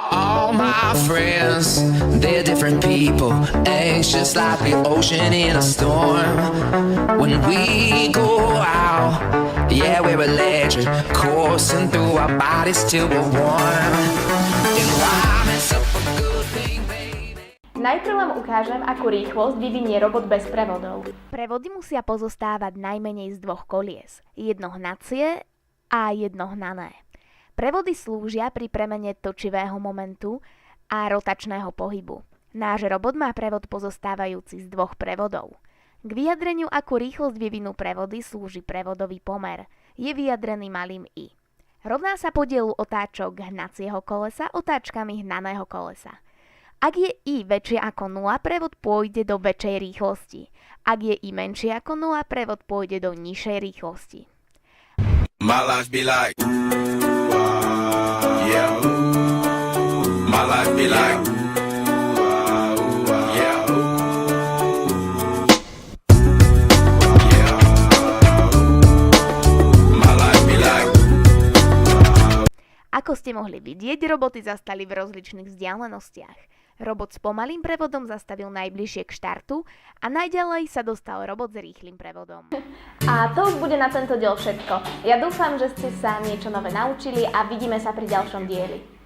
All my friends, they're different people, anxious like the ocean in a storm. When we go out, yeah, we're electric, coursing through our bodies till we're warm. And why mess up a good thing, baby? Najprv vám ukážem, akú rýchlosť vyvinie robot bez prevodov. Prevody musia pozostávať najmenej z dvoch kolies, jedno hnacie a jedno hnané. Prevody slúžia pri premene točivého momentu a rotačného pohybu. Náš robot má prevod pozostávajúci z dvoch prevodov. K vyjadreniu, akú rýchlosť vyvinú prevody, slúži prevodový pomer. Je vyjadrený malým i. Rovná sa podielu otáčok hnacieho kolesa otáčkami hnaného kolesa. Ak je i väčšie ako 0, prevod pôjde do väčšej rýchlosti. Ak je i menšie ako 0, prevod pôjde do nižšej rýchlosti. My life be like, yeah. My life be like, yeah. Yeah. My life be like. Ako ste mohli vidieť, roboty zastali v rozličných vzdialenostiach. Robot s pomalým prevodom zastavil najbližšie k štartu a najďalej sa dostal robot s rýchlym prevodom. A to už bude na tento diel všetko. Ja dúfam, že ste sa niečo nové naučili a vidíme sa pri ďalšom dieli.